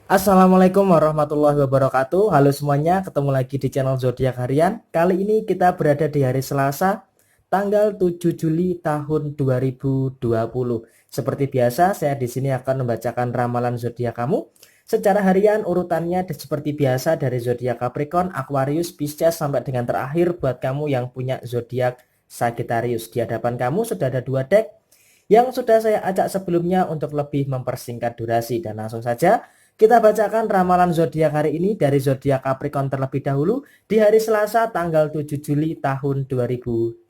Assalamualaikum warahmatullahi wabarakatuh. Halo semuanya, ketemu lagi di channel Zodiak Harian. Kali ini kita berada di hari Selasa, tanggal 7 Juli tahun 2020. Seperti biasa, saya di sini akan membacakan ramalan zodiak kamu. Secara harian urutannya seperti biasa dari zodiak Capricorn, Aquarius, Pisces sampai dengan terakhir buat kamu yang punya zodiak Sagittarius. Di hadapan kamu sudah ada dua deck yang sudah saya acak sebelumnya untuk lebih mempersingkat durasi, dan langsung saja kita bacakan ramalan zodiak hari ini dari zodiak Capricorn terlebih dahulu di hari Selasa tanggal 7 Juli tahun 2020.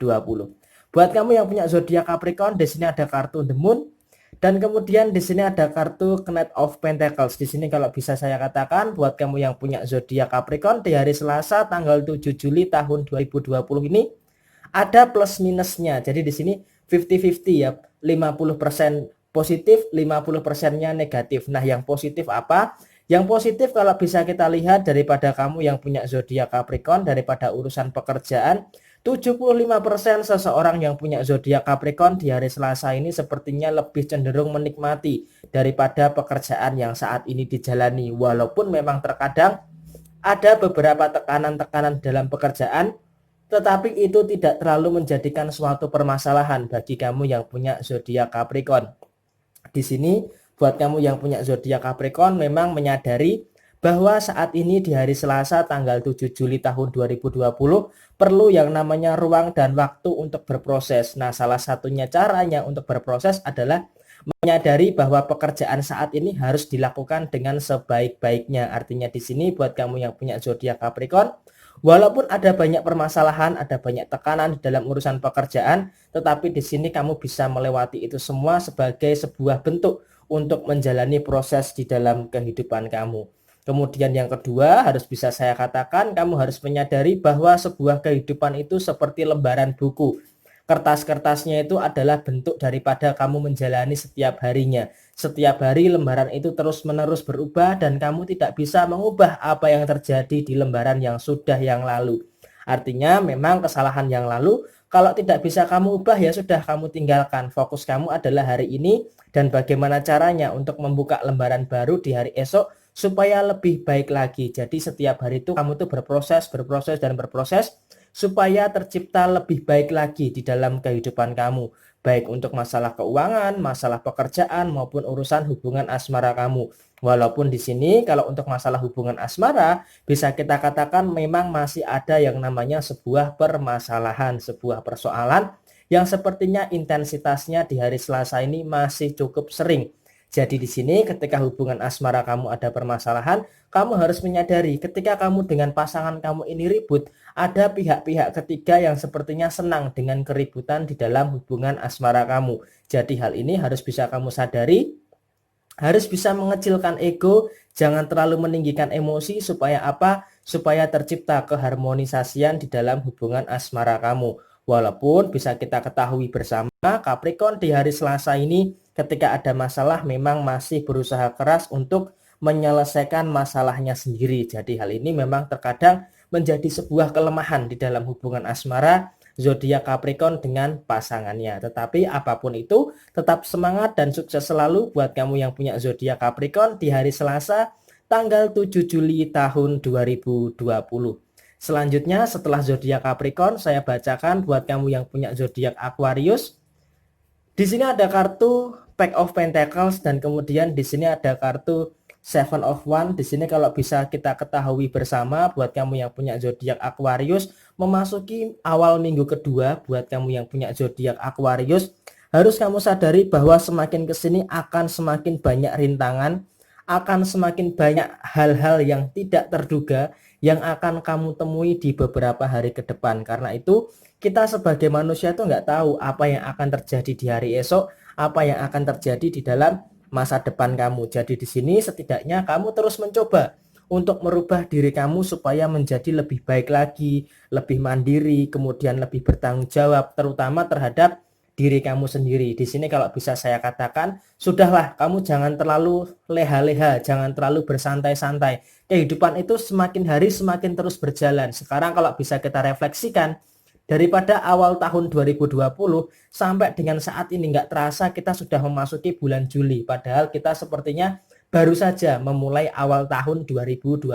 Buat kamu yang punya zodiak Capricorn, di sini ada kartu The Moon dan kemudian di sini ada kartu Knight of Pentacles. Di sini kalau bisa saya katakan buat kamu yang punya zodiak Capricorn di hari Selasa tanggal 7 Juli tahun 2020 ini ada plus minusnya. Jadi di sini 50-50 ya, 50% positif, 50%-nya negatif. Nah, yang positif apa? Yang positif kalau bisa kita lihat daripada kamu yang punya zodiak Capricorn, daripada urusan pekerjaan, 75% seseorang yang punya zodiak Capricorn di hari Selasa ini sepertinya lebih cenderung menikmati daripada pekerjaan yang saat ini dijalani. Walaupun memang terkadang ada beberapa tekanan-tekanan dalam pekerjaan, tetapi itu tidak terlalu menjadikan suatu permasalahan bagi kamu yang punya zodiak Capricorn. Di sini buat kamu yang punya zodiak Capricorn memang menyadari bahwa saat ini di hari Selasa tanggal 7 Juli tahun 2020 perlu yang namanya ruang dan waktu untuk berproses. Nah, salah satunya caranya untuk berproses adalah menyadari bahwa pekerjaan saat ini harus dilakukan dengan sebaik-baiknya. Artinya di sini buat kamu yang punya zodiak Capricorn, walaupun ada banyak permasalahan, ada banyak tekanan di dalam urusan pekerjaan, tetapi di sini kamu bisa melewati itu semua sebagai sebuah bentuk untuk menjalani proses di dalam kehidupan kamu. Kemudian yang kedua, harus bisa saya katakan, kamu harus menyadari bahwa sebuah kehidupan itu seperti lembaran buku. Kertas-kertasnya itu adalah bentuk daripada kamu menjalani setiap harinya. Setiap hari lembaran itu terus-menerus berubah dan kamu tidak bisa mengubah apa yang terjadi di lembaran yang sudah yang lalu. Artinya memang kesalahan yang lalu kalau tidak bisa kamu ubah ya sudah kamu tinggalkan. Fokus kamu adalah hari ini dan bagaimana caranya untuk membuka lembaran baru di hari esok supaya lebih baik lagi. Jadi setiap hari itu kamu tuh berproses, berproses dan berproses supaya tercipta lebih baik lagi di dalam kehidupan kamu, baik untuk masalah keuangan, masalah pekerjaan maupun urusan hubungan asmara kamu. Walaupun di sini kalau untuk masalah hubungan asmara bisa kita katakan memang masih ada yang namanya sebuah permasalahan, sebuah persoalan yang sepertinya intensitasnya di hari Selasa ini masih cukup sering. Jadi di sini ketika hubungan asmara kamu ada permasalahan, kamu harus menyadari ketika kamu dengan pasangan kamu ini ribut, ada pihak-pihak ketiga yang sepertinya senang dengan keributan di dalam hubungan asmara kamu. Jadi hal ini harus bisa kamu sadari, harus bisa mengecilkan ego, jangan terlalu meninggikan emosi supaya apa? Supaya tercipta keharmonisasian di dalam hubungan asmara kamu. Walaupun bisa kita ketahui bersama, Capricorn di hari Selasa ini ketika ada masalah memang masih berusaha keras untuk menyelesaikan masalahnya sendiri. Jadi hal ini memang terkadang menjadi sebuah kelemahan di dalam hubungan asmara zodiak Capricorn dengan pasangannya. Tetapi apapun itu, tetap semangat dan sukses selalu buat kamu yang punya zodiak Capricorn di hari Selasa tanggal 7 Juli tahun 2020. Selanjutnya setelah zodiak Capricorn saya bacakan buat kamu yang punya zodiak Aquarius. Di sini ada kartu Pack of Pentacles dan kemudian di sini ada kartu Seven of Wands. Di sini kalau bisa kita ketahui bersama buat kamu yang punya zodiak Aquarius, memasuki awal minggu kedua buat kamu yang punya zodiak Aquarius, harus kamu sadari bahwa semakin kesini akan semakin banyak rintangan, akan semakin banyak hal-hal yang tidak terduga yang akan kamu temui di beberapa hari ke depan. Karena itu kita sebagai manusia itu nggak tahu apa yang akan terjadi di hari esok, apa yang akan terjadi di dalam masa depan kamu. Jadi di sini setidaknya kamu terus mencoba untuk merubah diri kamu supaya menjadi lebih baik lagi, lebih mandiri, kemudian lebih bertanggung jawab, terutama terhadap diri kamu sendiri. Di sini kalau bisa saya katakan, sudahlah kamu jangan terlalu leha-leha, jangan terlalu bersantai-santai. Kehidupan itu semakin hari semakin terus berjalan. Sekarang kalau bisa kita refleksikan, daripada awal tahun 2020 sampai dengan saat ini nggak terasa kita sudah memasuki bulan Juli. Padahal kita sepertinya baru saja memulai awal tahun 2020.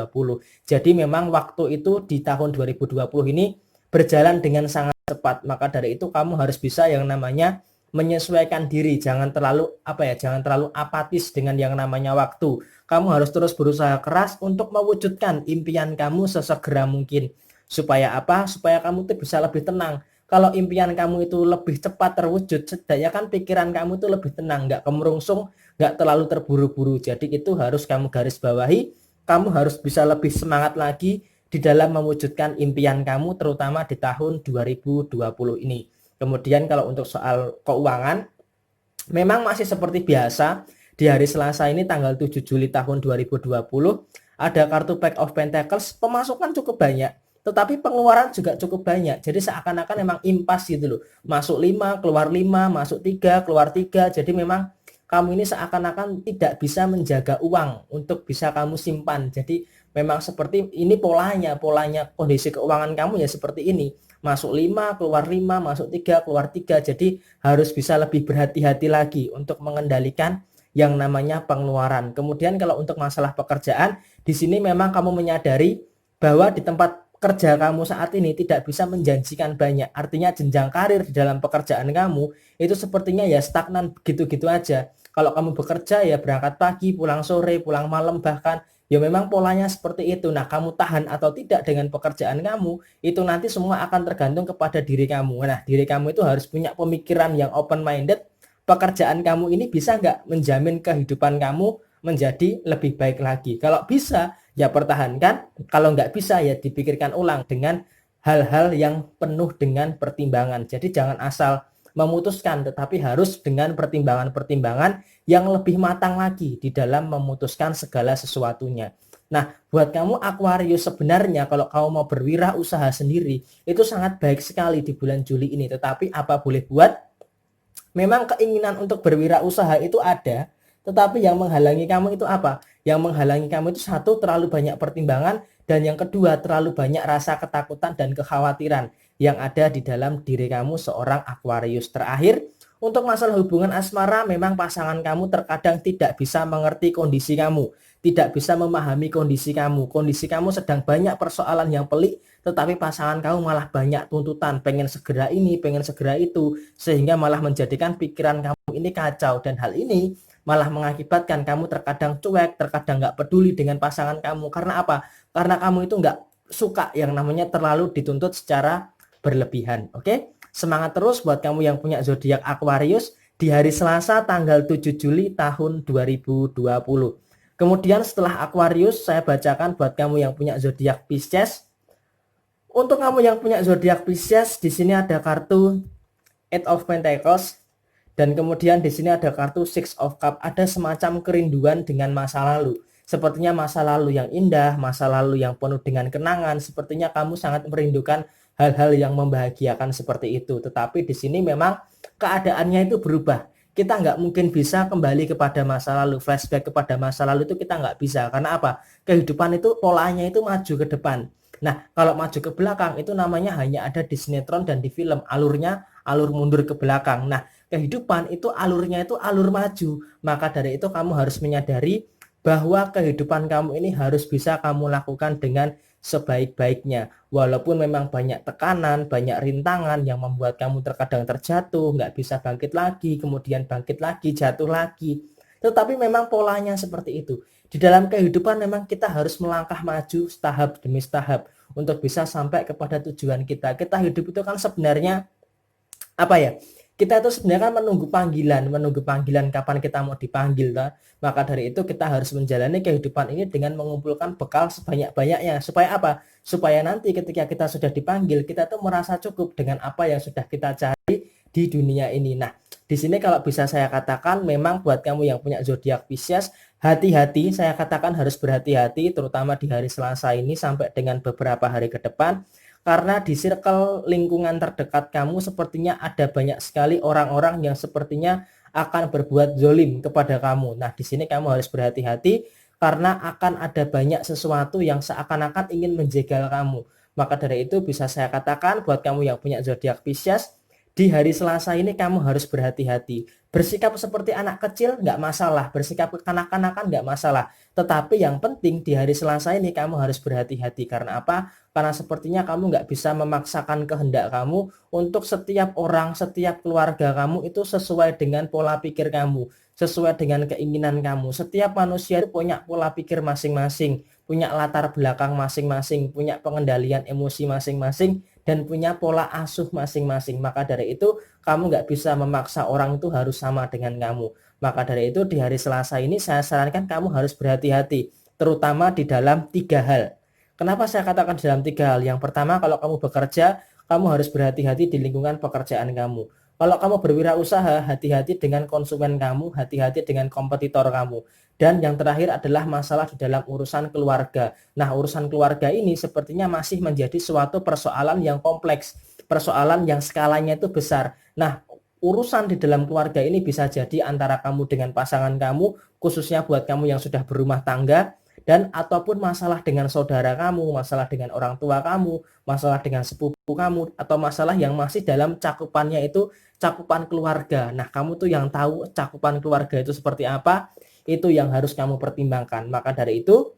Jadi memang waktu itu di tahun 2020 ini berjalan dengan sangat cepat. Maka dari itu kamu harus bisa yang namanya menyesuaikan diri, jangan terlalu jangan terlalu apatis dengan yang namanya waktu. Kamu harus terus berusaha keras untuk mewujudkan impian kamu sesegera mungkin. Supaya apa? Supaya kamu tuh bisa lebih tenang. Kalau impian kamu itu lebih cepat terwujud, setidaknya kan pikiran kamu itu lebih tenang, nggak kemerungsung, nggak terlalu terburu-buru. Jadi itu harus kamu garis bawahi. Kamu harus bisa lebih semangat lagi di dalam mewujudkan impian kamu, terutama di tahun 2020 ini. Kemudian kalau untuk soal keuangan, memang masih seperti biasa. Di hari Selasa ini tanggal 7 Juli tahun 2020, ada kartu Pack of Pentacles, pemasukan cukup banyak, tetapi pengeluaran juga cukup banyak. Jadi seakan-akan memang impas gitu loh. Masuk 5, keluar 5, masuk 3, keluar 3. Jadi memang kamu ini seakan-akan tidak bisa menjaga uang untuk bisa kamu simpan. Jadi memang seperti ini polanya kondisi keuangan kamu ya seperti ini. Masuk 5, keluar 5, masuk 3, keluar 3. Jadi harus bisa lebih berhati-hati lagi untuk mengendalikan yang namanya pengeluaran. Kemudian kalau untuk masalah pekerjaan, di sini memang kamu menyadari bahwa di tempat kerja kamu saat ini tidak bisa menjanjikan banyak. Artinya jenjang karir di dalam pekerjaan kamu itu sepertinya ya stagnan begitu-gitu aja. Kalau kamu bekerja ya berangkat pagi, pulang sore, pulang malam, bahkan ya memang polanya seperti itu. Nah, kamu tahan atau tidak dengan pekerjaan kamu, itu nanti semua akan tergantung kepada diri kamu. Nah, diri kamu itu harus punya pemikiran yang open-minded. Pekerjaan kamu ini bisa nggak menjamin kehidupan kamu menjadi lebih baik lagi. Kalau bisa, ya pertahankan. Kalau nggak bisa, ya dipikirkan ulang dengan hal-hal yang penuh dengan pertimbangan. Jadi jangan asal memutuskan, tetapi harus dengan pertimbangan-pertimbangan yang lebih matang lagi di dalam memutuskan segala sesuatunya. Nah, buat kamu Aquarius, sebenarnya kalau kamu mau berwirausaha sendiri, itu sangat baik sekali di bulan Juli ini. Tetapi apa boleh buat, memang keinginan untuk berwirausaha itu ada, tetapi yang menghalangi kamu itu apa? Yang menghalangi kamu itu satu, terlalu banyak pertimbangan, dan yang kedua, terlalu banyak rasa ketakutan dan kekhawatiran yang ada di dalam diri kamu seorang Aquarius. Terakhir, untuk masalah hubungan asmara, memang pasangan kamu terkadang tidak bisa mengerti kondisi kamu, tidak bisa memahami kondisi kamu. Kondisi kamu sedang banyak persoalan yang pelik, tetapi pasangan kamu malah banyak tuntutan, pengen segera ini, pengen segera itu, sehingga malah menjadikan pikiran kamu ini kacau. Dan hal ini malah mengakibatkan kamu terkadang cuek, terkadang nggak peduli dengan pasangan kamu. Karena apa? Karena kamu itu nggak suka yang namanya terlalu dituntut secara berlebihan. Oke? Semangat terus buat kamu yang punya zodiak Aquarius di hari Selasa tanggal 7 Juli tahun 2020. Kemudian setelah Aquarius, saya bacakan buat kamu yang punya zodiak Pisces. Untuk kamu yang punya zodiak Pisces, di sini ada kartu Eight of Pentacles, dan kemudian di sini ada kartu Six of Cups. Ada semacam kerinduan dengan masa lalu. Sepertinya masa lalu yang indah, masa lalu yang penuh dengan kenangan. Sepertinya kamu sangat merindukan hal-hal yang membahagiakan seperti itu. Tetapi di sini memang keadaannya itu berubah. Kita nggak mungkin bisa kembali kepada masa lalu, flashback kepada masa lalu itu kita nggak bisa. Karena apa? Kehidupan itu polanya itu maju ke depan. Nah, kalau maju ke belakang itu namanya hanya ada di sinetron dan di film. Alurnya alur mundur ke belakang. Nah, kehidupan itu alurnya itu alur maju. Maka dari itu kamu harus menyadari bahwa kehidupan kamu ini harus bisa kamu lakukan dengan sebaik-baiknya. Walaupun memang banyak tekanan, banyak rintangan yang membuat kamu terkadang terjatuh, nggak bisa bangkit lagi, kemudian bangkit lagi, jatuh lagi. Tetapi memang polanya seperti itu. Di dalam kehidupan memang kita harus melangkah maju tahap demi tahap untuk bisa sampai kepada tujuan kita. Kita hidup itu kan sebenarnya apa ya? Kita itu sebenarnya kan menunggu panggilan kapan kita mau dipanggil. Maka dari itu kita harus menjalani kehidupan ini dengan mengumpulkan bekal sebanyak-banyaknya. Supaya apa? Supaya nanti ketika kita sudah dipanggil, kita tuh merasa cukup dengan apa yang sudah kita cari di dunia ini. Nah, di sini kalau bisa saya katakan memang buat kamu yang punya zodiak Pisces, hati-hati, saya katakan harus berhati-hati terutama di hari Selasa ini sampai dengan beberapa hari ke depan. Karena di circle lingkungan terdekat kamu sepertinya ada banyak sekali orang-orang yang sepertinya akan berbuat zolim kepada kamu. Nah, di sini kamu harus berhati-hati karena akan ada banyak sesuatu yang seakan-akan ingin menjegal kamu. Maka dari itu bisa saya katakan buat kamu yang punya zodiak Pisces, Di hari Selasa ini kamu harus berhati-hati. Bersikap seperti anak kecil nggak masalah, bersikap kekanak-kanakan nggak masalah. Tetapi yang penting di hari Selasa ini kamu harus berhati-hati. Karena apa? Karena sepertinya kamu nggak bisa memaksakan kehendak kamu untuk setiap orang, setiap keluarga kamu itu sesuai dengan pola pikir kamu, sesuai dengan keinginan kamu. Setiap manusia itu punya pola pikir masing-masing, punya latar belakang masing-masing, punya pengendalian emosi masing-masing, dan punya pola asuh masing-masing. Maka dari itu kamu nggak bisa memaksa orang itu harus sama dengan kamu. Maka dari itu di hari Selasa ini saya sarankan kamu harus berhati-hati, terutama di dalam 3 hal. Kenapa saya katakan di dalam 3 hal? Yang pertama, kalau kamu bekerja, kamu harus berhati-hati di lingkungan pekerjaan kamu. Kalau kamu berwirausaha, hati-hati dengan konsumen kamu, hati-hati dengan kompetitor kamu. Dan yang terakhir adalah masalah di dalam urusan keluarga. Nah, urusan keluarga ini sepertinya masih menjadi suatu persoalan yang kompleks, persoalan yang skalanya itu besar. Nah, urusan di dalam keluarga ini bisa jadi antara kamu dengan pasangan kamu, khususnya buat kamu yang sudah berumah tangga, dan ataupun masalah dengan saudara kamu, masalah dengan orang tua kamu, masalah dengan sepupu kamu, atau masalah yang masih dalam cakupannya itu cakupan keluarga. Nah, kamu tuh yang tahu cakupan keluarga itu seperti apa, itu yang harus kamu pertimbangkan. Maka dari itu,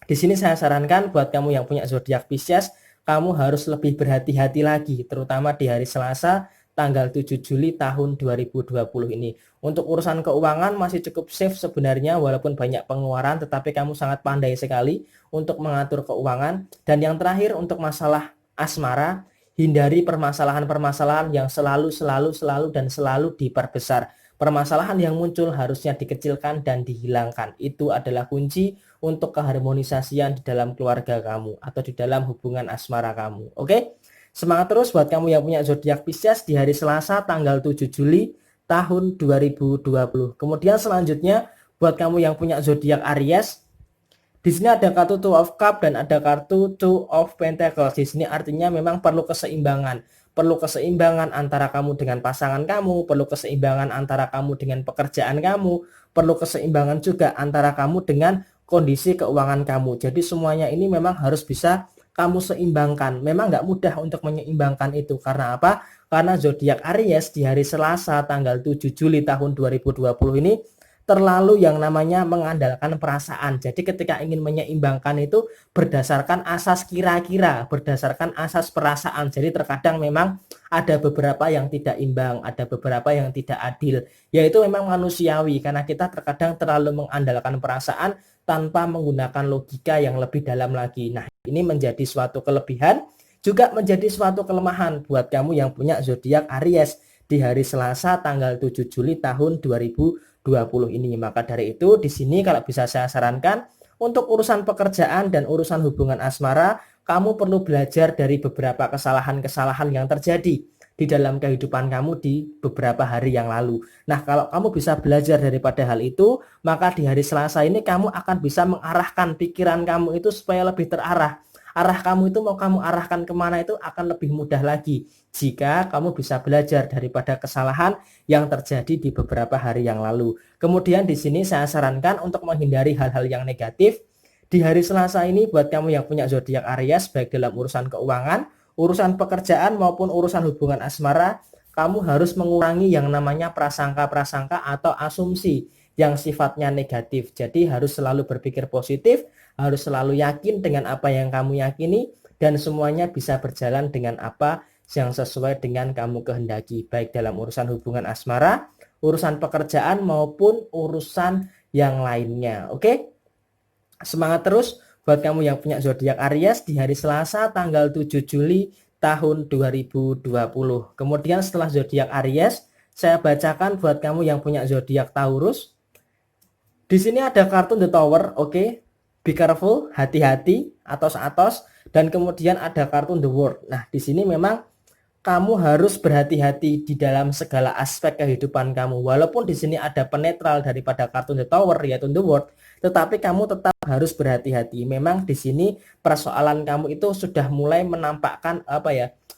di sini saya sarankan buat kamu yang punya zodiak Pisces, kamu harus lebih berhati-hati lagi, terutama di hari Selasa tanggal 7 Juli tahun 2020 ini. Untuk urusan keuangan masih cukup safe sebenarnya, walaupun banyak pengeluaran, tetapi kamu sangat pandai sekali untuk mengatur keuangan. Dan yang terakhir, untuk masalah asmara, hindari permasalahan-permasalahan yang selalu dan selalu diperbesar. Permasalahan yang muncul harusnya dikecilkan dan dihilangkan. Itu adalah kunci untuk keharmonisasian di dalam keluarga kamu atau di dalam hubungan asmara kamu. Oke? Semangat terus buat kamu yang punya zodiak Pisces di hari Selasa tanggal 7 Juli tahun 2020. Kemudian selanjutnya buat kamu yang punya zodiak Aries, di sini ada kartu Two of Cup dan ada kartu Two of Pentacles. Di sini artinya memang perlu keseimbangan. Perlu keseimbangan antara kamu dengan pasangan kamu, perlu keseimbangan antara kamu dengan pekerjaan kamu, perlu keseimbangan juga antara kamu dengan kondisi keuangan kamu. Jadi semuanya ini memang harus bisa kamu seimbangkan. Memang nggak mudah untuk menyeimbangkan itu. Karena apa? Karena zodiak Aries di hari Selasa tanggal 7 Juli tahun 2020 ini terlalu yang namanya mengandalkan perasaan. Jadi ketika ingin menyeimbangkan itu berdasarkan asas kira-kira, berdasarkan asas perasaan. Jadi terkadang memang ada beberapa yang tidak imbang, ada beberapa yang tidak adil. Yaitu memang manusiawi karena kita terkadang terlalu mengandalkan perasaan tanpa menggunakan logika yang lebih dalam lagi. Nah, ini menjadi suatu kelebihan, juga menjadi suatu kelemahan buat kamu yang punya zodiak Aries di hari Selasa tanggal 7 Juli tahun 2020 ini. Maka dari itu di sini kalau bisa saya sarankan untuk urusan pekerjaan dan urusan hubungan asmara, kamu perlu belajar dari beberapa kesalahan-kesalahan yang terjadi di dalam kehidupan kamu di beberapa hari yang lalu. Nah, kalau kamu bisa belajar daripada hal itu, maka di hari Selasa ini kamu akan bisa mengarahkan pikiran kamu itu supaya lebih terarah. Arah kamu itu mau kamu arahkan kemana itu akan lebih mudah lagi jika kamu bisa belajar daripada kesalahan yang terjadi di beberapa hari yang lalu. Kemudian di sini saya sarankan untuk menghindari hal-hal yang negatif. Di hari Selasa ini buat kamu yang punya zodiak Aries, baik dalam urusan keuangan, urusan pekerjaan maupun urusan hubungan asmara, kamu harus mengurangi yang namanya prasangka-prasangka atau asumsi yang sifatnya negatif. Jadi harus selalu berpikir positif, harus selalu yakin dengan apa yang kamu yakini, dan semuanya bisa berjalan dengan apa yang sesuai dengan kamu kehendaki, baik dalam urusan hubungan asmara, urusan pekerjaan maupun urusan yang lainnya. Oke? Semangat terus buat kamu yang punya zodiak Aries di hari Selasa tanggal 7 Juli tahun 2020. Kemudian setelah zodiak Aries, saya bacakan buat kamu yang punya zodiak Taurus. Di sini ada kartu The Tower, oke. Be careful, hati-hati, atos-atos, dan kemudian ada kartu The World. Nah, di sini memang kamu harus berhati-hati di dalam segala aspek kehidupan kamu. Walaupun di sini ada penetral daripada kartu The Tower yaitu The World, tetapi kamu tetap harus berhati-hati. Memang di sini persoalan kamu itu sudah mulai menampakkan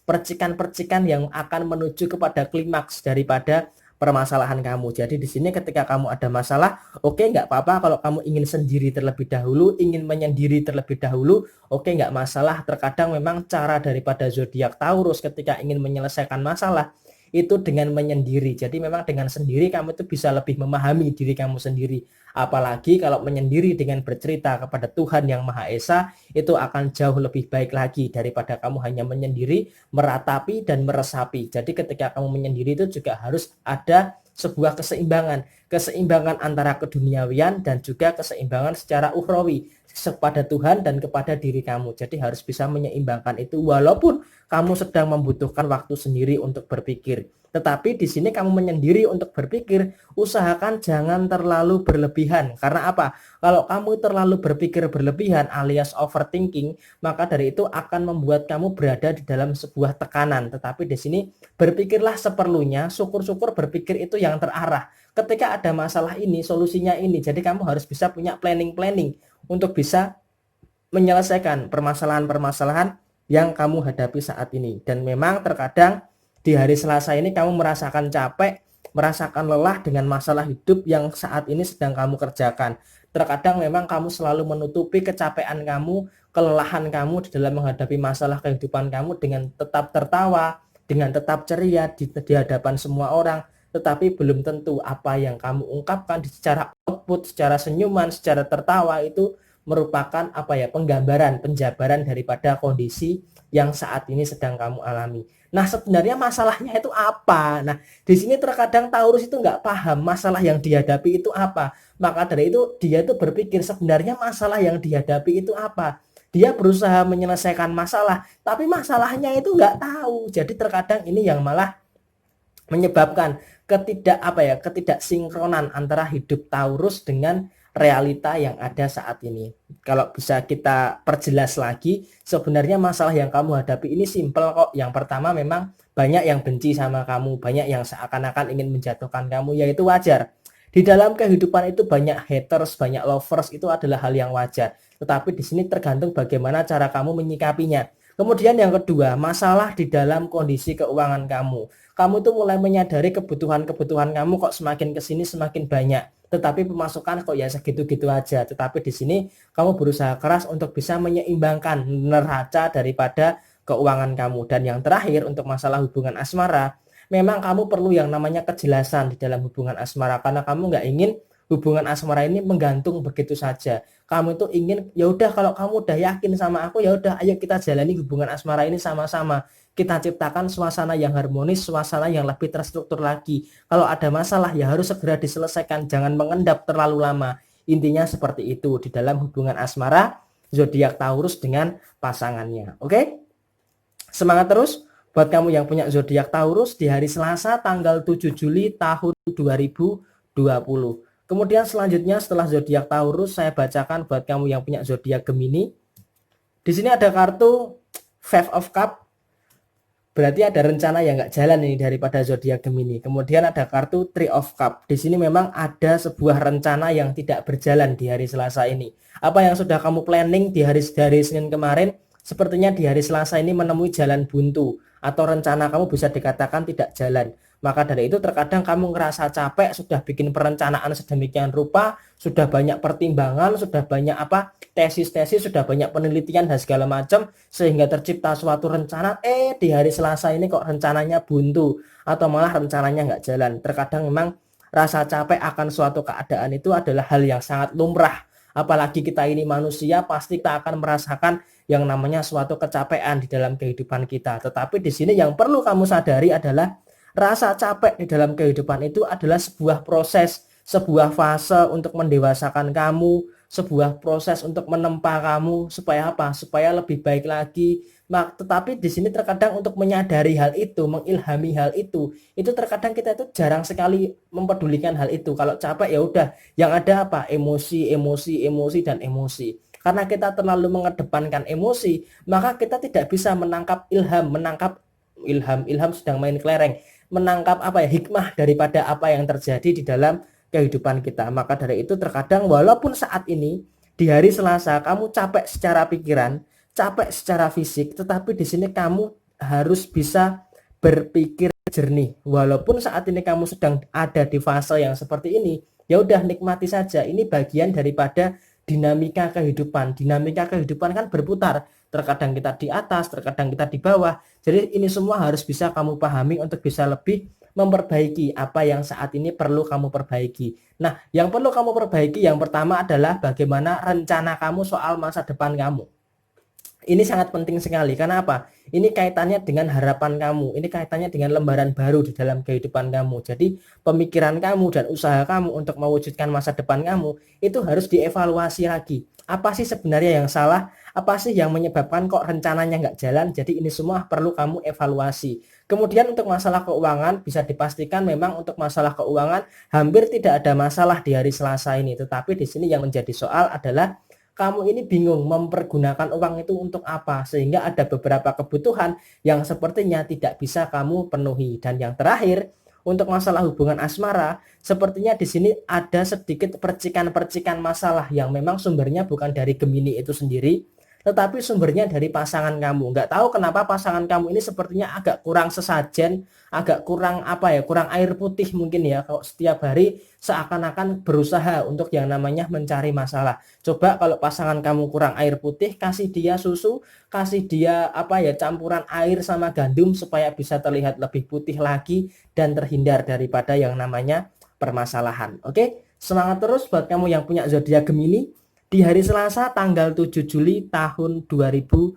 percikan-percikan yang akan menuju kepada klimaks daripada permasalahan kamu. Jadi di sini ketika kamu ada masalah, oke, nggak apa-apa kalau kamu ingin sendiri terlebih dahulu, ingin menyendiri terlebih dahulu, oke, nggak masalah. Terkadang memang cara daripada zodiak Taurus ketika ingin menyelesaikan masalah itu dengan menyendiri. Jadi memang dengan sendiri kamu itu bisa lebih memahami diri kamu sendiri. Apalagi kalau menyendiri dengan bercerita kepada Tuhan yang Maha Esa, itu akan jauh lebih baik lagi daripada kamu hanya menyendiri, meratapi dan meresapi. Jadi ketika kamu menyendiri itu juga harus ada sebuah keseimbangan antara keduniawian dan juga keseimbangan secara ukhrawi kepada Tuhan dan kepada diri kamu. Jadi harus bisa menyeimbangkan itu walaupun kamu sedang membutuhkan waktu sendiri untuk berpikir. Tetapi di sini kamu menyendiri untuk berpikir, usahakan jangan terlalu berlebihan. Karena apa? Kalau kamu terlalu berpikir berlebihan alias overthinking, maka dari itu akan membuat kamu berada di dalam sebuah tekanan. Tetapi di sini berpikirlah seperlunya, syukur-syukur berpikir itu yang terarah. Ketika ada masalah ini, solusinya ini. Jadi kamu harus bisa punya planning-planning untuk bisa menyelesaikan permasalahan-permasalahan yang kamu hadapi saat ini. Dan memang terkadang di hari Selasa ini kamu merasakan capek, merasakan lelah dengan masalah hidup yang saat ini sedang kamu kerjakan. Terkadang memang kamu selalu menutupi kecapean kamu, kelelahan kamu di dalam menghadapi masalah kehidupan kamu dengan tetap tertawa, dengan tetap ceria di hadapan semua orang. Tetapi belum tentu apa yang kamu ungkapkan secara output, secara senyuman, secara tertawa itu merupakan penggambaran, penjabaran daripada kondisi yang saat ini sedang kamu alami. Nah, sebenarnya masalahnya itu apa? Nah, di sini terkadang Taurus itu nggak paham masalah yang dihadapi itu apa. Maka dari itu dia itu berpikir sebenarnya masalah yang dihadapi itu apa. Dia berusaha menyelesaikan masalah, tapi masalahnya itu nggak tahu. Jadi terkadang ini yang malah menyebabkan ketidaksinkronan antara hidup Taurus dengan realita yang ada saat ini. Kalau bisa kita perjelas lagi, sebenarnya masalah yang kamu hadapi ini simpel kok. Yang pertama memang banyak yang benci sama kamu, banyak yang seakan-akan ingin menjatuhkan kamu, yaitu wajar. Di dalam kehidupan itu banyak haters, banyak lovers, itu adalah hal yang wajar. Tetapi di sini tergantung bagaimana cara kamu menyikapinya. Kemudian yang kedua, masalah di dalam kondisi keuangan kamu. Kamu tuh mulai menyadari kebutuhan-kebutuhan kamu kok semakin kesini semakin banyak. Tetapi pemasukan kok ya segitu-gitu aja. Tetapi di sini kamu berusaha keras untuk bisa menyeimbangkan neraca daripada keuangan kamu. Dan yang terakhir untuk masalah hubungan asmara, memang kamu perlu yang namanya kejelasan di dalam hubungan asmara. Karena kamu nggak ingin hubungan asmara ini menggantung begitu saja. Kamu itu ingin, ya udah kalau kamu udah yakin sama aku, ya udah ayo kita jalani hubungan asmara ini sama-sama. Kita ciptakan suasana yang harmonis, suasana yang lebih terstruktur lagi. Kalau ada masalah ya harus segera diselesaikan, jangan mengendap terlalu lama. Intinya seperti itu di dalam hubungan asmara zodiak Taurus dengan pasangannya. Oke? Semangat terus buat kamu yang punya zodiak Taurus di hari Selasa tanggal 7 Juli tahun 2020. Kemudian selanjutnya setelah zodiak Taurus saya bacakan buat kamu yang punya zodiak Gemini. Di sini ada kartu Five of Cup. Berarti ada rencana yang nggak jalan ini daripada zodiak Gemini. Kemudian ada kartu Three of Cup. Di sini memang ada sebuah rencana yang tidak berjalan di hari Selasa ini. Apa yang sudah kamu planning di hari Senin kemarin, sepertinya di hari Selasa ini menemui jalan buntu atau rencana kamu bisa dikatakan tidak jalan. Maka dari itu terkadang kamu ngerasa capek, sudah bikin perencanaan sedemikian rupa, sudah banyak pertimbangan, sudah banyak tesis-tesis, sudah banyak penelitian dan segala macam, sehingga tercipta suatu rencana, di hari Selasa ini kok rencananya buntu, atau malah rencananya nggak jalan. Terkadang memang rasa capek akan suatu keadaan itu adalah hal yang sangat lumrah. Apalagi kita ini manusia, pasti kita akan merasakan yang namanya suatu kecapean di dalam kehidupan kita. Tetapi di sini yang perlu kamu sadari adalah rasa capek di dalam kehidupan itu adalah sebuah proses, sebuah fase untuk mendewasakan kamu, sebuah proses untuk menempa kamu supaya apa? Supaya lebih baik lagi. Tetapi di sini terkadang untuk menyadari hal itu, mengilhami hal itu terkadang kita itu jarang sekali mempedulikan hal itu. Kalau capek ya udah, yang ada apa? Emosi, emosi, emosi dan emosi. Karena kita terlalu mengedepankan emosi, maka kita tidak bisa menangkap ilham sedang main kelereng, menangkap hikmah daripada apa yang terjadi di dalam kehidupan kita. Maka dari itu terkadang walaupun saat ini di hari Selasa kamu capek secara pikiran, capek secara fisik, tetapi di sini kamu harus bisa berpikir jernih. Walaupun saat ini kamu sedang ada di fase yang seperti ini, ya udah nikmati saja. Ini bagian daripada dinamika kehidupan. Dinamika kehidupan kan berputar. Terkadang kita di atas, terkadang kita di bawah. Jadi ini semua harus bisa kamu pahami untuk bisa lebih memperbaiki apa yang saat ini perlu kamu perbaiki. Nah, yang perlu kamu perbaiki yang pertama adalah bagaimana rencana kamu soal masa depan kamu. Ini sangat penting sekali. Karena apa? Ini kaitannya dengan harapan kamu. Ini kaitannya dengan lembaran baru di dalam kehidupan kamu. Jadi pemikiran kamu dan usaha kamu untuk mewujudkan masa depan kamu itu harus dievaluasi lagi. Apa sih sebenarnya yang salah? Apa sih yang menyebabkan kok rencananya nggak jalan? Jadi ini semua perlu kamu evaluasi. Kemudian untuk masalah keuangan bisa dipastikan memang untuk masalah keuangan hampir tidak ada masalah di hari Selasa ini. Tetapi di sini yang menjadi soal adalah kamu ini bingung mempergunakan uang itu untuk apa, sehingga ada beberapa kebutuhan yang sepertinya tidak bisa kamu penuhi. Dan yang terakhir, untuk masalah hubungan asmara, sepertinya di sini ada sedikit percikan-percikan masalah yang memang sumbernya bukan dari Gemini itu sendiri, tetapi sumbernya dari pasangan kamu. Nggak tahu kenapa pasangan kamu ini sepertinya agak kurang sesajen, agak kurang apa ya, kurang air putih mungkin ya. Kalau setiap hari seakan-akan berusaha untuk yang namanya mencari masalah. Coba kalau pasangan kamu kurang air putih, kasih dia susu, kasih dia apa ya, campuran air sama gandum supaya bisa terlihat lebih putih lagi dan terhindar daripada yang namanya permasalahan. Oke, semangat terus buat kamu yang punya zodiak Gemini di hari Selasa tanggal 7 Juli tahun 2020.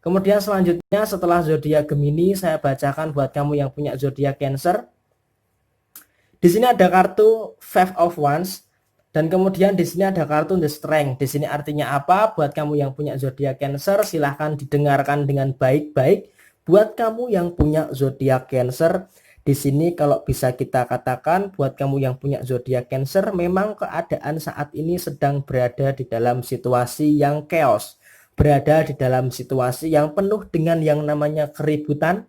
Kemudian selanjutnya setelah zodiak Gemini saya bacakan buat kamu yang punya zodiak Cancer. Di sini ada kartu Five of Wands dan kemudian di sini ada kartu The Strength. Di sini artinya apa? Buat kamu yang punya zodiak Cancer silahkan didengarkan dengan baik-baik. Buat kamu yang punya zodiak Cancer, di sini kalau bisa kita katakan buat kamu yang punya zodiak Cancer memang keadaan saat ini sedang berada di dalam situasi yang chaos, berada di dalam situasi yang penuh dengan yang namanya keributan,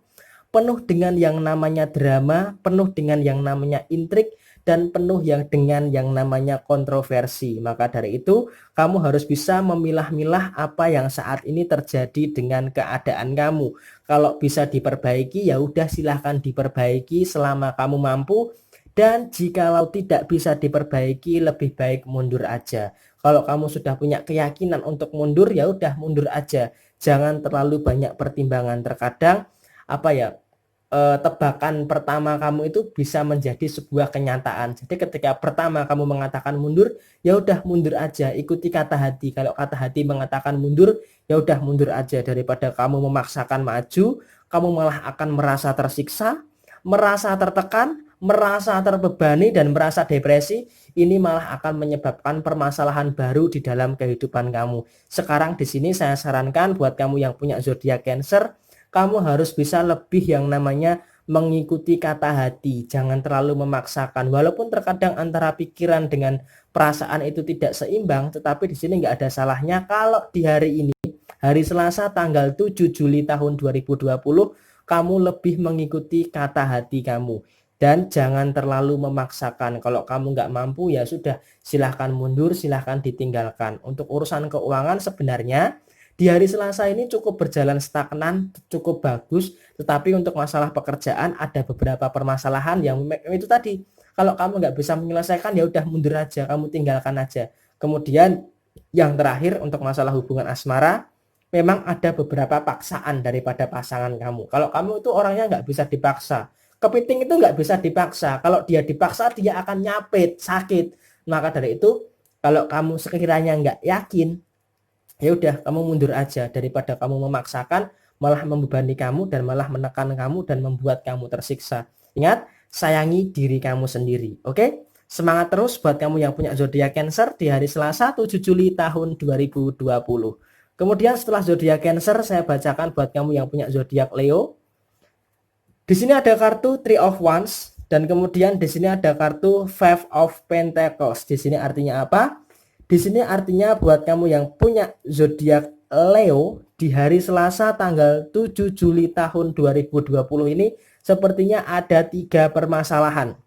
penuh dengan yang namanya drama, penuh dengan yang namanya intrik, dan penuh dengan yang namanya kontroversi. Maka dari itu kamu harus bisa memilah-milah apa yang saat ini terjadi dengan keadaan kamu. Kalau bisa diperbaiki ya udah silahkan diperbaiki selama kamu mampu, dan jikalau tidak bisa diperbaiki lebih baik mundur aja. Kalau kamu sudah punya keyakinan untuk mundur ya udah mundur aja. Jangan terlalu banyak pertimbangan. Terkadang apa ya, tebakan pertama kamu itu bisa menjadi sebuah kenyataan. Jadi ketika pertama kamu mengatakan mundur, ya udah mundur aja, ikuti kata hati. Kalau kata hati mengatakan mundur, ya udah mundur aja, daripada kamu memaksakan maju, kamu malah akan merasa tersiksa, merasa tertekan, merasa terbebani dan merasa depresi. Ini malah akan menyebabkan permasalahan baru di dalam kehidupan kamu. Sekarang di sini saya sarankan buat kamu yang punya zodiak Cancer, kamu harus bisa lebih yang namanya mengikuti kata hati. Jangan terlalu memaksakan. Walaupun terkadang antara pikiran dengan perasaan itu tidak seimbang, tetapi di sini nggak ada salahnya kalau di hari ini, hari Selasa tanggal 7 Juli tahun 2020, kamu lebih mengikuti kata hati kamu. Dan jangan terlalu memaksakan. Kalau kamu nggak mampu ya sudah, silahkan mundur, silahkan ditinggalkan. Untuk urusan keuangan sebenarnya di hari Selasa ini cukup berjalan stagnan, cukup bagus. Tetapi untuk masalah pekerjaan ada beberapa permasalahan yang itu tadi. Kalau kamu nggak bisa menyelesaikan ya udah mundur aja, kamu tinggalkan aja. Kemudian yang terakhir untuk masalah hubungan asmara, memang ada beberapa paksaan daripada pasangan kamu. Kalau kamu itu orangnya nggak bisa dipaksa. Kepiting itu nggak bisa dipaksa. Kalau dia dipaksa dia akan nyapit, sakit. Maka dari itu kalau kamu sekiranya nggak yakin, ya udah kamu mundur aja, daripada kamu memaksakan malah membebani kamu dan malah menekan kamu dan membuat kamu tersiksa. Ingat, sayangi diri kamu sendiri. Oke? Semangat terus buat kamu yang punya zodiak Cancer di hari Selasa 7 Juli tahun 2020. Kemudian setelah zodiak Cancer saya bacakan buat kamu yang punya zodiak Leo. Di sini ada kartu Three of Wands dan kemudian di sini ada kartu Five of Pentacles. Di sini artinya apa? Di sini artinya buat kamu yang punya zodiak Leo di hari Selasa tanggal 7 Juli tahun 2020 ini sepertinya ada 3 permasalahan.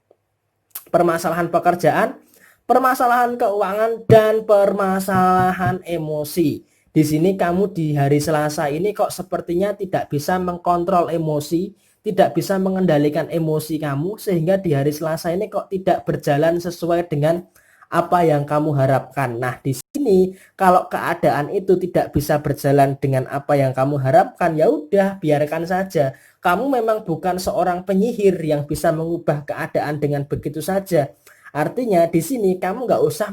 Permasalahan pekerjaan, permasalahan keuangan, dan permasalahan emosi. Di sini kamu di hari Selasa ini kok sepertinya tidak bisa mengkontrol emosi, tidak bisa mengendalikan emosi kamu sehingga di hari Selasa ini kok tidak berjalan sesuai dengan apa yang kamu harapkan. Nah, di sini kalau keadaan itu tidak bisa berjalan dengan apa yang kamu harapkan, ya udah biarkan saja. Kamu memang bukan seorang penyihir yang bisa mengubah keadaan dengan begitu saja. Artinya di sini kamu nggak usah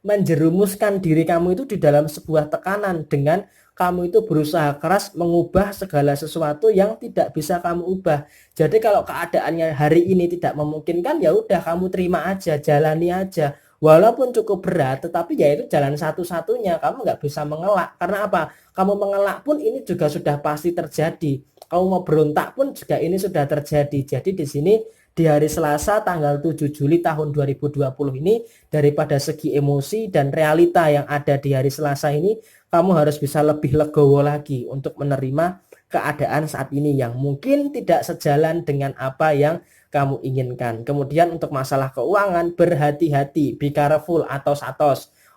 menjerumuskan diri kamu itu di dalam sebuah tekanan dengan kamu itu berusaha keras mengubah segala sesuatu yang tidak bisa kamu ubah. Jadi kalau keadaannya hari ini tidak memungkinkan, ya udah kamu terima aja, jalani aja. Walaupun cukup berat, tetapi ya itu jalan satu-satunya. Kamu nggak bisa mengelak. Karena apa? Kamu mengelak pun ini juga sudah pasti terjadi. Kamu mau berontak pun juga ini sudah terjadi. Jadi di sini di hari Selasa tanggal 7 Juli tahun 2020 ini, daripada segi emosi dan realita yang ada di hari Selasa ini, kamu harus bisa lebih legowo lagi untuk menerima keadaan saat ini yang mungkin tidak sejalan dengan apa yang kamu inginkan. Kemudian untuk masalah keuangan, berhati-hati, be careful, atos,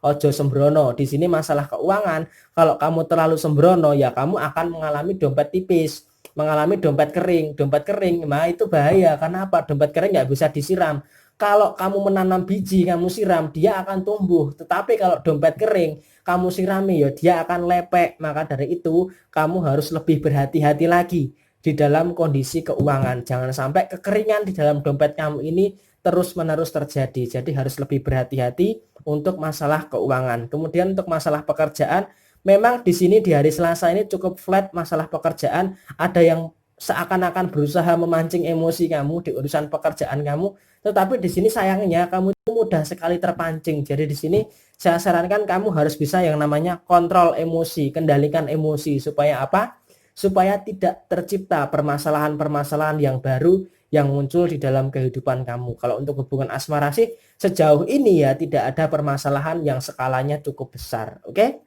ojo sembrono. Di sini masalah keuangan, kalau kamu terlalu sembrono ya kamu akan mengalami dompet tipis, mengalami dompet kering. Dompet kering, nah itu bahaya. Karena apa? Dompet kering nggak bisa disiram. Kalau kamu menanam biji, kamu siram, dia akan tumbuh. Tetapi kalau dompet kering, kamu sirami ya dia akan lepek. Maka dari itu kamu harus lebih berhati-hati lagi di dalam kondisi keuangan. Jangan sampai kekeringan di dalam dompet kamu ini terus-menerus terjadi. Jadi harus lebih berhati-hati untuk masalah keuangan. Kemudian untuk masalah pekerjaan, memang di sini di hari Selasa ini cukup flat masalah pekerjaan. Ada yang seakan-akan berusaha memancing emosi kamu di urusan pekerjaan kamu, tetapi di sini sayangnya kamu itu mudah sekali terpancing. Jadi di sini saya sarankan kamu harus bisa yang namanya kontrol emosi, kendalikan emosi supaya apa? Supaya tidak tercipta permasalahan-permasalahan yang baru yang muncul di dalam kehidupan kamu. Kalau untuk hubungan asmara sih sejauh ini ya tidak ada permasalahan yang skalanya cukup besar. Oke?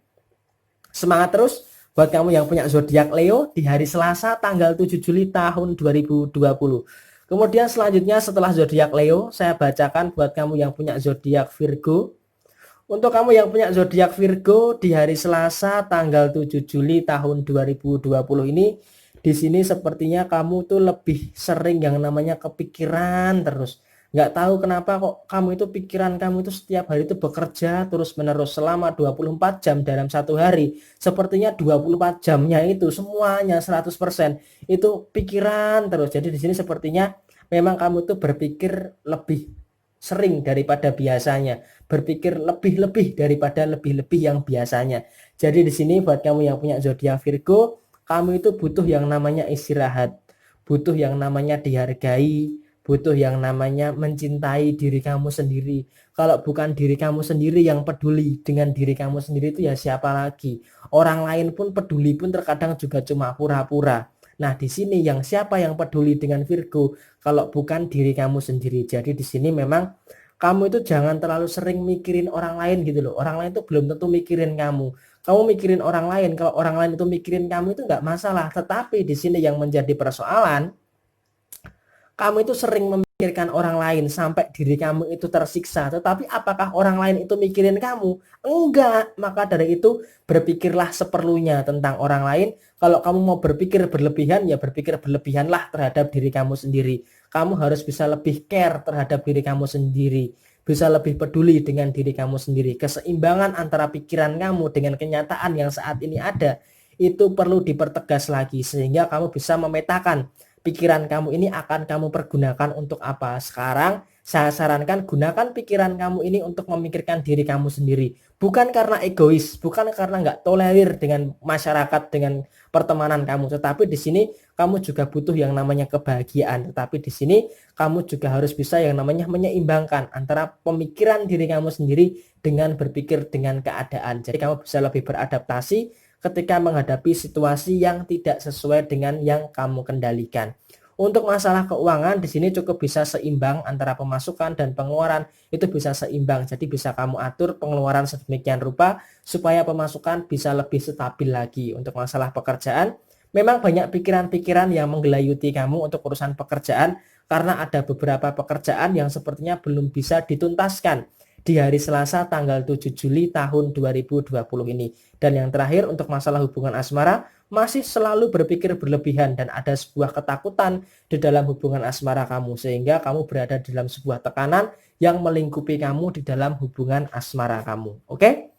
Semangat terus buat kamu yang punya zodiak Leo di hari Selasa tanggal 7 Juli tahun 2020. Kemudian selanjutnya setelah zodiak Leo, saya bacakan buat kamu yang punya zodiak Virgo. Untuk kamu yang punya zodiak Virgo di hari Selasa tanggal 7 Juli tahun 2020 ini, di sini sepertinya kamu tuh lebih sering yang namanya kepikiran terus. Nggak tahu kenapa kok kamu itu pikiran kamu itu setiap hari itu bekerja terus menerus selama 24 jam dalam satu hari. Sepertinya 24 jamnya itu semuanya 100% itu pikiran terus. Jadi di sini sepertinya memang kamu tuh berpikir lebih sering daripada biasanya, berpikir lebih-lebih daripada lebih-lebih yang biasanya. Jadi di sini buat kamu yang punya zodiak Virgo, kamu itu butuh yang namanya istirahat, butuh yang namanya dihargai, butuh yang namanya mencintai diri kamu sendiri. Kalau bukan diri kamu sendiri yang peduli dengan diri kamu sendiri itu ya siapa lagi? Orang lain pun peduli pun terkadang juga cuma pura-pura. Nah, di sini yang siapa yang peduli dengan Virgo kalau bukan diri kamu sendiri. Jadi di sini memang kamu itu jangan terlalu sering mikirin orang lain gitu loh. Orang lain itu belum tentu mikirin kamu. Kamu mikirin orang lain, kalau orang lain itu mikirin kamu itu nggak masalah. Tetapi di sini yang menjadi persoalan, kamu itu sering memikirkan orang lain sampai diri kamu itu tersiksa. Tetapi apakah orang lain itu mikirin kamu? Enggak. Maka dari itu berpikirlah seperlunya tentang orang lain. Kalau kamu mau berpikir berlebihan, ya berpikir berlebihanlah terhadap diri kamu sendiri. Kamu harus bisa lebih care terhadap diri kamu sendiri. Bisa lebih peduli dengan diri kamu sendiri. Keseimbangan antara pikiran kamu dengan kenyataan yang saat ini ada, itu perlu dipertegas lagi. Sehingga kamu bisa memetakan pikiran kamu ini akan kamu pergunakan untuk apa. Sekarang saya sarankan gunakan pikiran kamu ini untuk memikirkan diri kamu sendiri. Bukan karena egois, bukan karena nggak tolerir dengan masyarakat, dengan pertemanan kamu. Tetapi di sini kamu juga butuh yang namanya kebahagiaan. Tetapi di sini kamu juga harus bisa yang namanya menyeimbangkan antara pemikiran diri kamu sendiri dengan berpikir dengan keadaan. Jadi kamu bisa lebih beradaptasi ketika menghadapi situasi yang tidak sesuai dengan yang kamu kendalikan. Untuk masalah keuangan di sini cukup bisa seimbang antara pemasukan dan pengeluaran, itu bisa seimbang. Jadi bisa kamu atur pengeluaran sedemikian rupa supaya pemasukan bisa lebih stabil lagi. Untuk masalah pekerjaan, memang banyak pikiran-pikiran yang menggelayuti kamu untuk urusan pekerjaan karena ada beberapa pekerjaan yang sepertinya belum bisa dituntaskan di hari Selasa tanggal 7 Juli tahun 2020 ini. Dan yang terakhir untuk masalah hubungan asmara, masih selalu berpikir berlebihan dan ada sebuah ketakutan di dalam hubungan asmara kamu, sehingga kamu berada di dalam sebuah tekanan yang melingkupi kamu di dalam hubungan asmara kamu. Oke?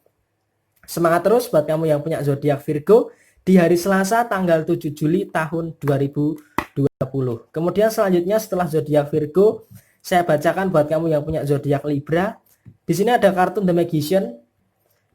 Semangat terus buat kamu yang punya zodiak Virgo di hari Selasa tanggal 7 Juli tahun 2020. Kemudian selanjutnya setelah zodiak Virgo, saya bacakan buat kamu yang punya zodiak Libra. Di sini ada kartu The Magician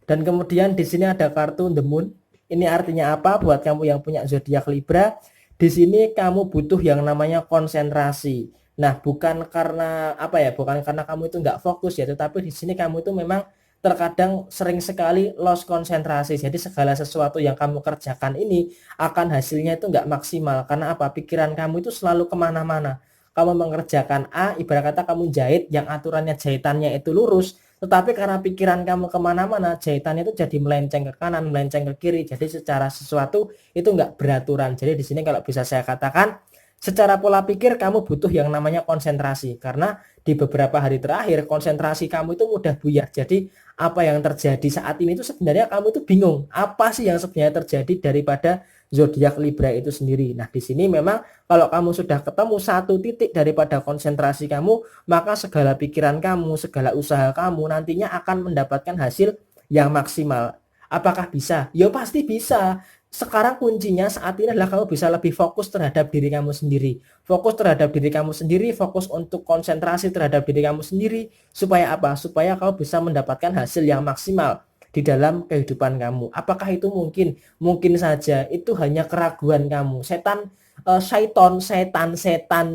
dan kemudian di sini ada kartu The Moon. Ini artinya apa buat kamu yang punya zodiak Libra? Di sini kamu butuh yang namanya konsentrasi. Nah, bukan karena apa ya? Bukan karena kamu itu nggak fokus ya, tetapi di sini kamu itu memang terkadang sering sekali lost konsentrasi. Jadi segala sesuatu yang kamu kerjakan ini akan hasilnya itu nggak maksimal. Karena apa? Pikiran kamu itu selalu kemana-mana. Kamu mengerjakan A, ibarat kata kamu jahit yang aturannya jahitannya itu lurus, tetapi karena pikiran kamu kemana-mana, jahitannya itu jadi melenceng ke kanan, melenceng ke kiri. Jadi secara sesuatu itu nggak beraturan. Jadi di sini kalau bisa saya katakan, secara pola pikir kamu butuh yang namanya konsentrasi. Karena di beberapa hari terakhir konsentrasi kamu itu mudah buyar. Jadi apa yang terjadi saat ini itu sebenarnya kamu itu bingung. Apa sih yang sebenarnya terjadi daripada zodiak Libra itu sendiri. Nah, di sini memang kalau kamu sudah ketemu satu titik daripada konsentrasi kamu, maka segala pikiran kamu, segala usaha kamu nantinya akan mendapatkan hasil yang maksimal. Apakah bisa? Ya pasti bisa. Sekarang kuncinya saat ini adalah kamu bisa lebih fokus terhadap diri kamu sendiri. Fokus terhadap diri kamu sendiri, fokus untuk konsentrasi terhadap diri kamu sendiri. Supaya apa? Supaya kamu bisa mendapatkan hasil yang maksimal di dalam kehidupan kamu. Apakah itu mungkin? Mungkin saja itu hanya keraguan kamu. Setan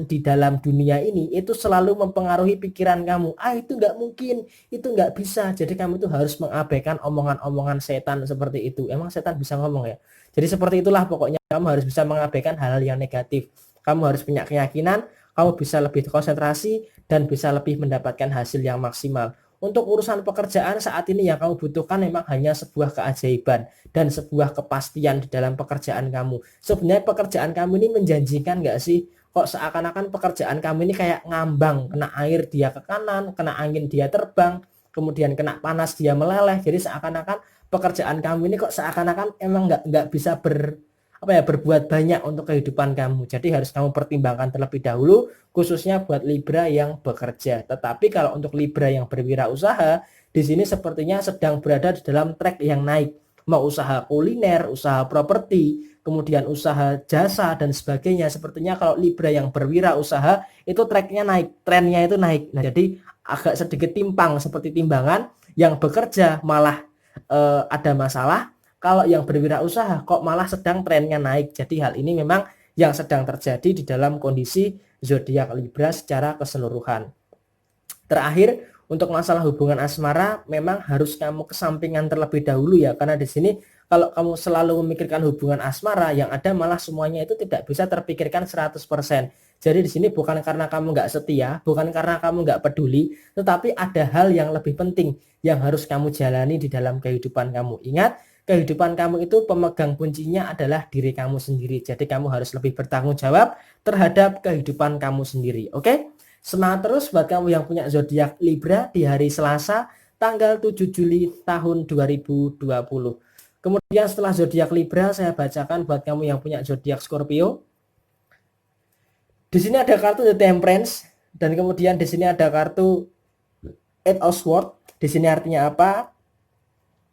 di dalam dunia ini itu selalu mempengaruhi pikiran kamu. Itu nggak mungkin, itu nggak bisa. Jadi kamu itu harus mengabaikan omongan-omongan setan seperti itu. Emang setan bisa ngomong ya? Jadi seperti itulah pokoknya kamu harus bisa mengabaikan hal-hal yang negatif. Kamu harus punya keyakinan, kamu bisa lebih konsentrasi dan bisa lebih mendapatkan hasil yang maksimal. Untuk urusan pekerjaan saat ini yang kamu butuhkan memang hanya sebuah keajaiban dan sebuah kepastian di dalam pekerjaan kamu. Sebenarnya pekerjaan kamu ini menjanjikan nggak sih? Kok seakan-akan pekerjaan kamu ini kayak ngambang, kena air dia ke kanan, kena angin dia terbang, kemudian kena panas dia meleleh. Jadi seakan-akan pekerjaan kamu ini kok seakan-akan emang nggak bisa berbuat banyak untuk kehidupan kamu. Jadi harus kamu pertimbangkan terlebih dahulu, khususnya buat Libra yang bekerja. Tetapi kalau untuk Libra yang berwirausaha, di sini sepertinya sedang berada di dalam track yang naik. Mau usaha kuliner, usaha properti, kemudian usaha jasa dan sebagainya. Sepertinya kalau Libra yang berwirausaha itu tracknya naik, trennya itu naik. Nah, jadi agak sedikit timpang seperti timbangan, yang bekerja malah ada masalah. Kalau yang berwirausaha kok malah sedang trennya naik. Jadi hal ini memang yang sedang terjadi di dalam kondisi zodiak Libra secara keseluruhan. Terakhir, untuk masalah hubungan asmara memang harus kamu kesampingan terlebih dahulu ya, karena di sini kalau kamu selalu memikirkan hubungan asmara, yang ada malah semuanya itu tidak bisa terpikirkan 100%. Jadi di sini bukan karena kamu nggak setia, bukan karena kamu nggak peduli, tetapi ada hal yang lebih penting yang harus kamu jalani di dalam kehidupan kamu. Ingat, kehidupan kamu itu pemegang kuncinya adalah diri kamu sendiri. Jadi kamu harus lebih bertanggung jawab terhadap kehidupan kamu sendiri. Oke? Semangat terus buat kamu yang punya zodiak Libra di hari Selasa tanggal 7 Juli tahun 2020. Kemudian setelah zodiak Libra, saya bacakan buat kamu yang punya zodiak Scorpio. Di sini ada kartu The Temperance dan kemudian di sini ada kartu Eight of Swords. Di sini artinya apa?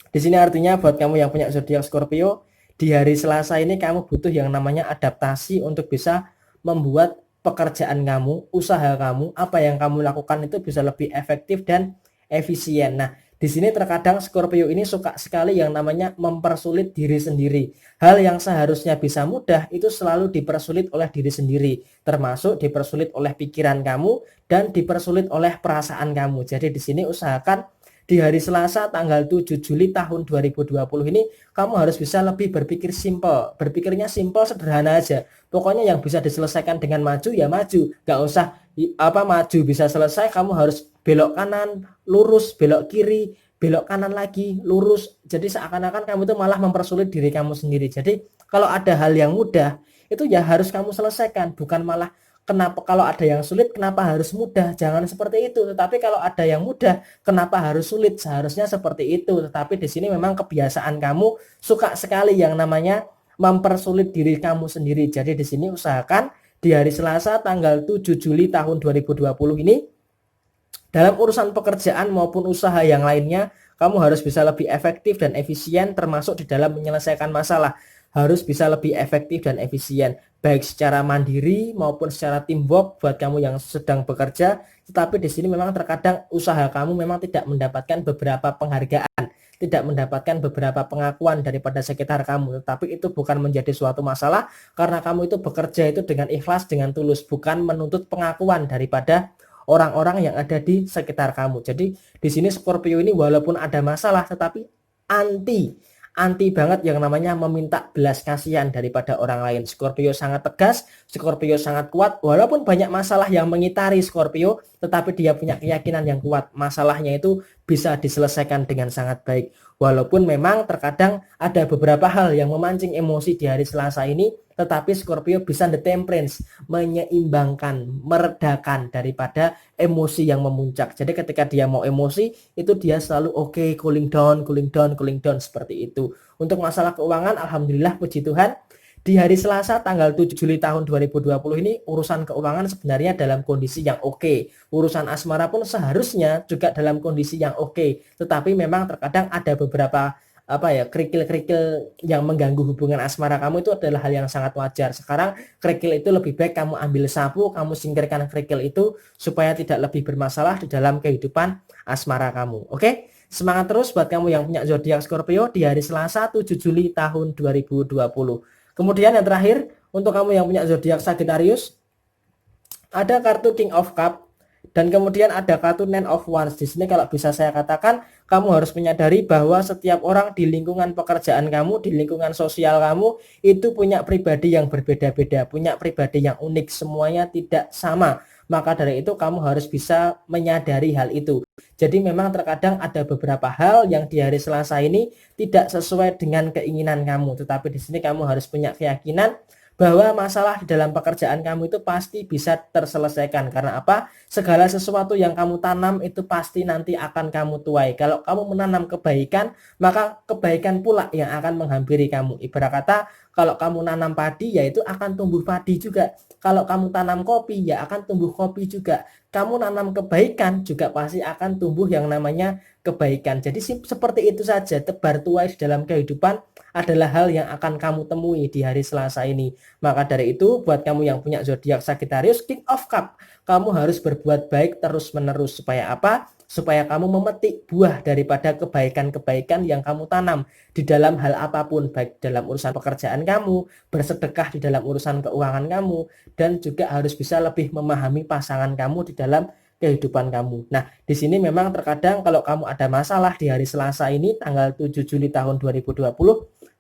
Di sini artinya buat kamu yang punya zodiak Scorpio, di hari Selasa ini kamu butuh yang namanya adaptasi untuk bisa membuat pekerjaan kamu, usaha kamu, apa yang kamu lakukan itu bisa lebih efektif dan efisien. Nah, di sini terkadang Scorpio ini suka sekali yang namanya mempersulit diri sendiri. Hal yang seharusnya bisa mudah itu selalu dipersulit oleh diri sendiri, termasuk dipersulit oleh pikiran kamu dan dipersulit oleh perasaan kamu. Jadi di sini usahakan di hari Selasa tanggal 7 Juli tahun 2020 ini kamu harus bisa lebih berpikir simpel. Berpikirnya simpel, sederhana aja. Pokoknya yang bisa diselesaikan dengan maju ya maju. Gak usah maju bisa selesai, kamu harus belok kanan, lurus, belok kiri, belok kanan lagi, lurus. Jadi seakan-akan kamu itu malah mempersulit diri kamu sendiri. Jadi kalau ada hal yang mudah itu ya harus kamu selesaikan, bukan malah kenapa kalau ada yang sulit kenapa harus mudah? Jangan seperti itu. Tetapi kalau ada yang mudah, kenapa harus sulit? Seharusnya seperti itu. Tetapi di sini memang kebiasaan kamu suka sekali yang namanya mempersulit diri kamu sendiri. Jadi di sini usahakan di hari Selasa tanggal 7 Juli tahun 2020 ini dalam urusan pekerjaan maupun usaha yang lainnya, kamu harus bisa lebih efektif dan efisien termasuk di dalam menyelesaikan masalah. Harus bisa lebih efektif dan efisien, baik secara mandiri maupun secara teamwork buat kamu yang sedang bekerja. Tetapi di sini memang terkadang usaha kamu memang tidak mendapatkan beberapa penghargaan, tidak mendapatkan beberapa pengakuan daripada sekitar kamu. Tetapi itu bukan menjadi suatu masalah karena kamu itu bekerja itu dengan ikhlas, dengan tulus, bukan menuntut pengakuan daripada orang-orang yang ada di sekitar kamu. Jadi di sini Scorpio ini walaupun ada masalah tetapi anti banget yang namanya meminta belas kasihan daripada orang lain. Scorpio sangat tegas, Scorpio sangat kuat, walaupun banyak masalah yang mengitari Scorpio, tetapi dia punya keyakinan yang kuat. Masalahnya itu bisa diselesaikan dengan sangat baik. Walaupun memang terkadang ada beberapa hal yang memancing emosi di hari Selasa ini, tetapi Scorpio bisa the temperance, menyeimbangkan, meredakan daripada emosi yang memuncak. Jadi ketika dia mau emosi, itu dia selalu oke, cooling down, cooling down, cooling down, seperti itu. Untuk masalah keuangan, alhamdulillah puji Tuhan, di hari Selasa tanggal 7 Juli tahun 2020 ini urusan keuangan sebenarnya dalam kondisi yang oke. Urusan asmara pun seharusnya juga dalam kondisi yang oke. Tetapi memang terkadang ada beberapa kerikil-kerikil yang mengganggu hubungan asmara kamu. Itu adalah hal yang sangat wajar. Sekarang kerikil itu lebih baik kamu ambil sapu, kamu singkirkan kerikil itu supaya tidak lebih bermasalah di dalam kehidupan asmara kamu. Oke? Semangat terus buat kamu yang punya zodiak Scorpio di hari Selasa 7 Juli tahun 2020. Kemudian yang terakhir, untuk kamu yang punya zodiak Sagittarius, ada kartu King of Cup dan kemudian ada kartu Nine of Wands. Di sini kalau bisa saya katakan, kamu harus menyadari bahwa setiap orang di lingkungan pekerjaan kamu, di lingkungan sosial kamu, itu punya pribadi yang berbeda-beda, punya pribadi yang unik, semuanya tidak sama. Maka dari itu kamu harus bisa menyadari hal itu. Jadi memang terkadang ada beberapa hal yang di hari Selasa ini tidak sesuai dengan keinginan kamu. Tetapi di sini kamu harus punya keyakinan bahwa masalah di dalam pekerjaan kamu itu pasti bisa terselesaikan. Karena apa? Segala sesuatu yang kamu tanam itu pasti nanti akan kamu tuai. Kalau kamu menanam kebaikan, maka kebaikan pula yang akan menghampiri kamu. Ibarat kata, kalau kamu nanam padi, ya itu akan tumbuh padi juga. Kalau kamu tanam kopi, ya akan tumbuh kopi juga. Kamu nanam kebaikan, juga pasti akan tumbuh yang namanya kebaikan. Jadi seperti itu saja, tebar tuai dalam kehidupan adalah hal yang akan kamu temui di hari Selasa ini. Maka dari itu, buat kamu yang punya zodiak Sagittarius, King of Cup, kamu harus berbuat baik terus-menerus. Supaya apa? Supaya kamu memetik buah daripada kebaikan-kebaikan yang kamu tanam di dalam hal apapun, baik dalam urusan pekerjaan kamu, bersedekah di dalam urusan keuangan kamu, dan juga harus bisa lebih memahami pasangan kamu di dalam kehidupan kamu. Nah, di sini memang terkadang kalau kamu ada masalah di hari Selasa ini, tanggal 7 Juli tahun 2020,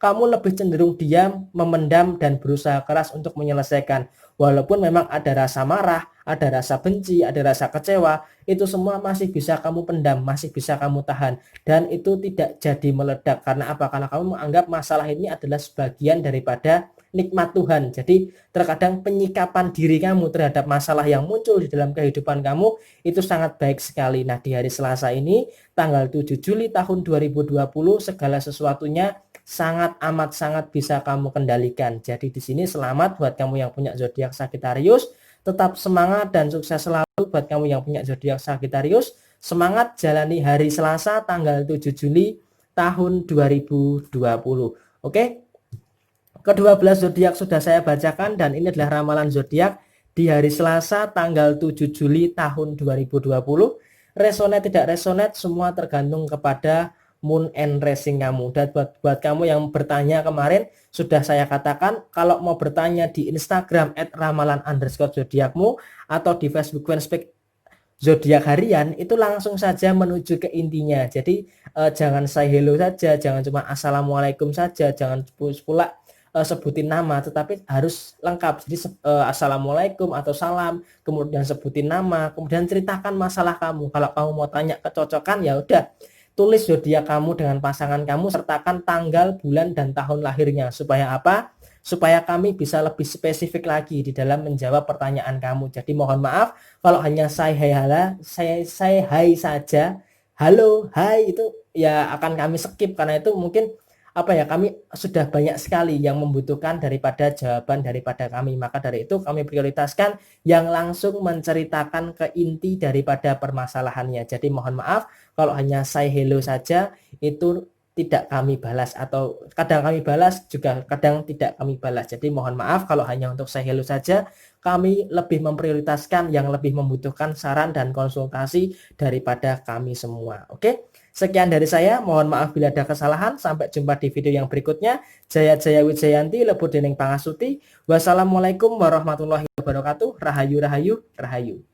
kamu lebih cenderung diam, memendam, dan berusaha keras untuk menyelesaikan. Walaupun memang ada rasa marah, ada rasa benci, ada rasa kecewa, itu semua masih bisa kamu pendam, masih bisa kamu tahan. Dan itu tidak jadi meledak. Karena apa? Karena kamu menganggap masalah ini adalah sebagian daripada nikmat Tuhan. Jadi terkadang penyikapan diri kamu terhadap masalah yang muncul di dalam kehidupan kamu itu sangat baik sekali. Nah, di hari Selasa ini, tanggal 7 Juli tahun 2020, segala sesuatunya sangat amat sangat bisa kamu kendalikan. Jadi di sini selamat buat kamu yang punya zodiak Sagittarius, tetap semangat dan sukses selalu buat kamu yang punya zodiak Sagittarius. Semangat jalani hari Selasa tanggal 7 Juli tahun 2020. Oke? Ke-12 zodiak sudah saya bacakan dan ini adalah ramalan zodiak di hari Selasa tanggal 7 Juli tahun 2020. Resonate tidak resonate semua tergantung kepada moon and rising kamu. Dan buat kamu yang bertanya kemarin, sudah saya katakan kalau mau bertanya di Instagram @ramalan_zodiakmu atau di Facebook Fanspeak zodiak harian, itu langsung saja menuju ke intinya. Jadi jangan say hello saja, jangan cuma assalamualaikum saja, jangan pula sebutin nama, tetapi harus lengkap. Jadi assalamualaikum atau salam, kemudian sebutin nama, kemudian ceritakan masalah kamu. Kalau kamu mau tanya kecocokan, ya udah tulis zodiak kamu dengan pasangan kamu, sertakan tanggal, bulan, dan tahun lahirnya. Supaya apa? supaya kami bisa lebih spesifik lagi di dalam menjawab pertanyaan kamu. Jadi mohon maaf kalau hanya saya hai saja, halo, hai itu ya akan kami skip karena itu mungkin kami sudah banyak sekali yang membutuhkan daripada jawaban daripada kami. Maka dari itu kami prioritaskan yang langsung menceritakan ke inti daripada permasalahannya. Jadi mohon maaf kalau hanya say hello saja itu tidak kami balas, atau kadang kami balas juga kadang tidak kami balas. Jadi mohon maaf kalau hanya untuk say hello saja. Kami lebih memprioritaskan yang lebih membutuhkan saran dan konsultasi daripada kami semua. Oke? Sekian dari saya, mohon maaf bila ada kesalahan. Sampai jumpa di video yang berikutnya. Jaya Jaya Wijayanti, Lebu Dening Pangasuti. Wassalamualaikum warahmatullahi wabarakatuh. Rahayu, rahayu, rahayu.